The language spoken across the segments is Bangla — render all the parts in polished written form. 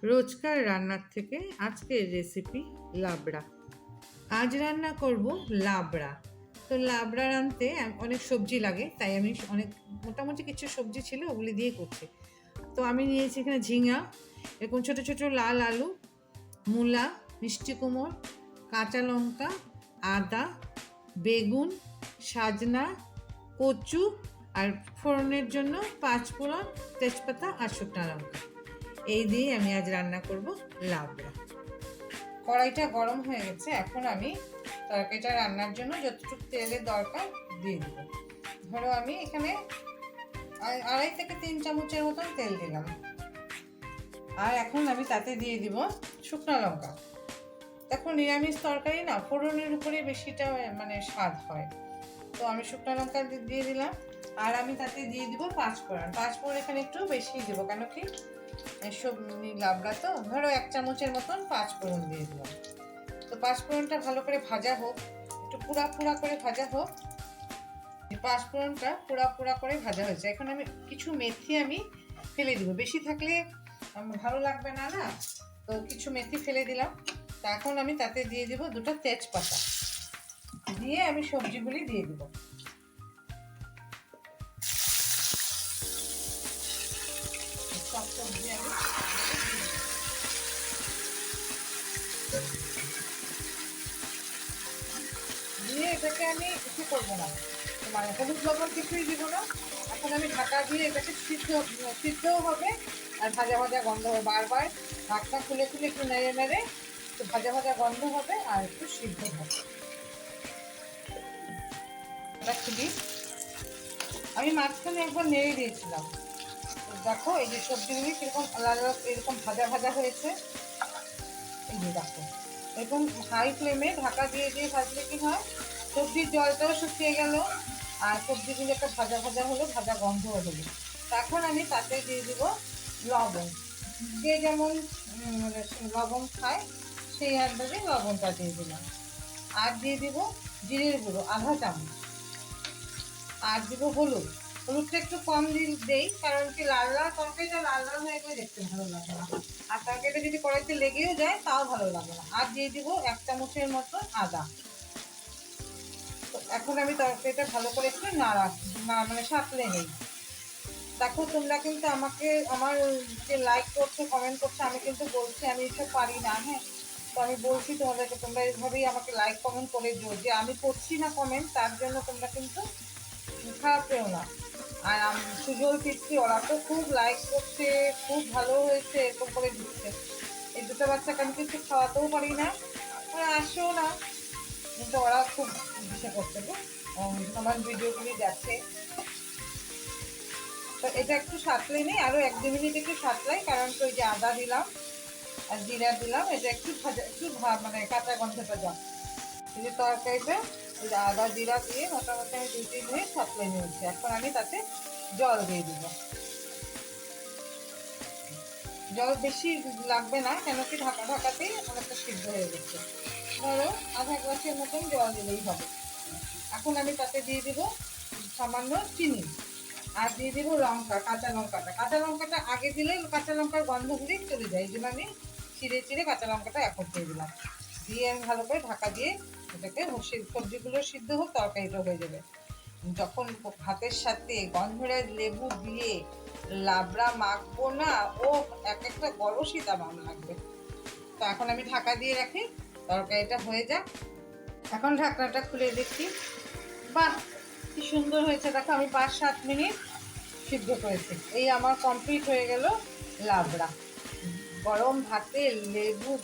রোজকার রান্নার থেকে আজকের রেসিপি লাবড়া। আজ রান্না করব লাবড়া। তো লাবড়া রাঁধতে অনেক সবজি লাগে, তাই আমি অনেক মোটামুটি কিছু সবজি ছিল ওগুলি দিয়ে করছি। তো আমি নিয়েছি এখানে ঝিঙা, এরকম ছোটো ছোটো লাল আলু, মূলা, মিষ্টি কুমড়, কাঁচা লঙ্কা, আদা, বেগুন, সাজনা, কচু, আর ফোড়নের জন্য পাঁচফোড়ন, তেজপাতা আর শুকনো লঙ্কা। এই দিয়ে আমি আজ রান্না করব লাবড়া। কড়াইটা গরম হয়ে গেছে, এখন আমি তরকারিটা রান্নার জন্য যতটুকু তেলের দরকার দিয়ে দেব। ধরো আমি এখানে 2.5 থেকে 3 চামচের মতন তেল দিলাম। আর এখন আমি তাতে দিয়ে দিব শুকনো লঙ্কা। দেখো নিরামিষ তরকারি না, ফোড়নের উপরে বেশিটা মানে স্বাদ হয়, তো আমি শুকনো লঙ্কা দিয়ে দিলাম। আর আমি তাতে দিয়ে দিব পাঁচফোড়ন এখানে একটু বেশি দেবো, কেন কি সব লাবড়া তো। ধরো 1 চামচের মতন পাঁচফোড়ন দিয়ে দিলাম। তো পাঁচফোড়নটা ভালো করে ভাজা হোক, একটু পুরা করে ভাজা হোক। পাঁচফোড়নটা পুরা করে ভাজা হয়েছে, এখন আমি কিছু মেথি আমি ফেলে দিব, বেশি থাকলে ভালো লাগবে না না, তো কিছু মেথি ফেলে দিলাম। তো এখন আমি তাতে দিয়ে দিব 2টা তেজপাতা, দিয়ে আমি সবজিগুলি দিয়ে দিব। সব সবজি আমি দিয়ে এটাকে আমি কিছু করবো না, মানে হলুদ লবণ কিছুই দিব না। এখন আমি ঢাকা দিয়ে এটাকে সিদ্ধও হবে আর ভাজা গন্ধ হবে। বারবার ঢাকনা খুলে একটু নেড়ে একটু ভাজা গন্ধ হবে আর একটু সিদ্ধ হবে। এটা খুবই, আমি মাঝখানে একবার নেড়ে দিয়েছিলাম। দেখো এই যে সবজিগুলি কিরকম লাল এরকম ভাজা হয়েছে। এই যে দেখো এরকম হাই ফ্লেমে ঢাকা দিয়ে ভাজলে কি হয়, সবজির জলটাও শুকিয়ে গেল আর সবজিগুলো একটা ভাজা হলো, ভাজা গন্ধও হলো। এখন আমি তাতে দিয়ে দিব লবণ, যে যেমন লবণ খায় সেই আন্দাজে লবণটা দিয়ে দিলাম। আর দিয়ে দিব জিরের গুঁড়ো 1/2 চামচ। আর দিব হলুদটা একটু কম দেই, কারণ কি লাল তরকারিটা লাল হয়ে গেলে দেখতে ভালো লাগে না, আর তরকারিটা যদি কড়াইতে লেগেও যায় তাও ভালো লাগে না। আর দিয়ে দিব 1 চামচের মতো আদা। তো এখন আমি তরকারিটা ভালো করে একটু মানে সাঁতলে নেই। দেখো তোমরা কিন্তু আমাকে আমার যে লাইক করছো, কমেন্ট করছো, আমি কিন্তু বলছি আমি এসব পারি না, হ্যাঁ। তো আমি বলছি তোমাদেরকে, তোমরা এইভাবেই আমাকে লাইক কমেন্ট করে দিও। যে আমি করছি না কমেন্ট, তার জন্য তোমরা কিন্তু খারাপ পেও না। আর সুজল পিচ্ছি ওরা তো খুব লাইক করছে, খুব ভালো হয়েছে এরকম করে দিচ্ছে। এই দুটো বাচ্চাকে আমি কিছু খাওয়াতেও পারি না, ওরা আসেও না, কিন্তু ওরা খুব ইচ্ছে করছে গো, আমার ভিডিওগুলি দেখে। তো এটা একটু সাঁতলে নিই, আরও 1-2 মিনিট একটু সাঁতলাই, কারণ তো ওই যে আদা দিলাম আর জিরা দিলাম, এটা একটু মানে কাঁচা গন্ধটা যাক। এই যে তরকারিটা ওই যে আদা জিরা দিয়ে মোটামুটি আমি 2-3 মিনিট সাঁতলে নিয়েছি। এখন আমি তাতে জল দিয়ে দিব। জল বেশি লাগবে না, কেন কি ঢাকাতেই অনেকটা সিদ্ধ হয়ে গেছে। ধরো 1/2 গ্লাসের মতন জল দিলেই হবে। এখন আমি তাতে দিয়ে দিব সামান্য চিনি, আর দিয়ে দিব কাঁচা লঙ্কাটা আগে দিলে কাঁচা লঙ্কার গন্ধগুলি চলে যায়, এই জন্য আমি চিড়ে কাঁচা লঙ্কাটা এখন দিয়ে দিলাম। দিয়ে আমি ভালো করে ঢাকা দিয়ে এটাকে সবজিগুলো সিদ্ধ হোক, তরকারিটা হয়ে যাবে। যখন ভাতের সাথে গন্ধরাজ লেবু দিয়ে লাবড়া মাখবো না, ও একটা গরসই দাম লাগবে। তো এখন আমি ঢাকা দিয়ে রাখি, তরকারিটা হয়ে যাক। এখন ঢাকনাটা খুলে দেখি, বাহ কি সুন্দর হয়েছে। দেখো আমি 5-7 মিনিট সিদ্ধ করেছি, এই আমার কমপ্লিট হয়ে গেল লাবড়া। গরম ভাতে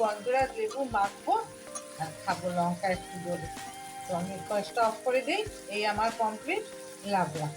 গন্ধরাজ লেবু মাখবো আর খাবো লঙ্কা একটু জোরে। তো আমি গ্যাসটা অফ করে দিই, এই আমার কমপ্লিট লাবড়া।